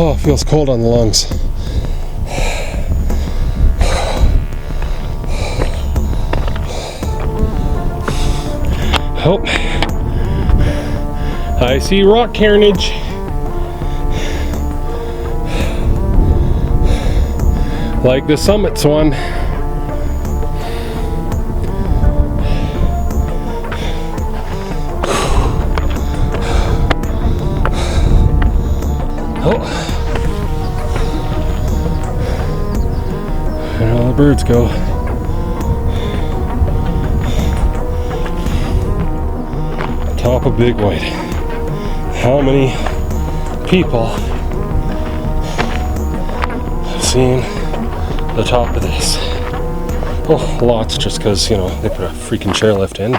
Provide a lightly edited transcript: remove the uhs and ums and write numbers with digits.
Oh, it feels cold on the lungs. Oh, I see rock carnage. Like the summits one. Oh, there all the birds go. Top of Big White. How many people have seen the top of this? Oh, lots, just because, you know, they put a freaking chairlift in.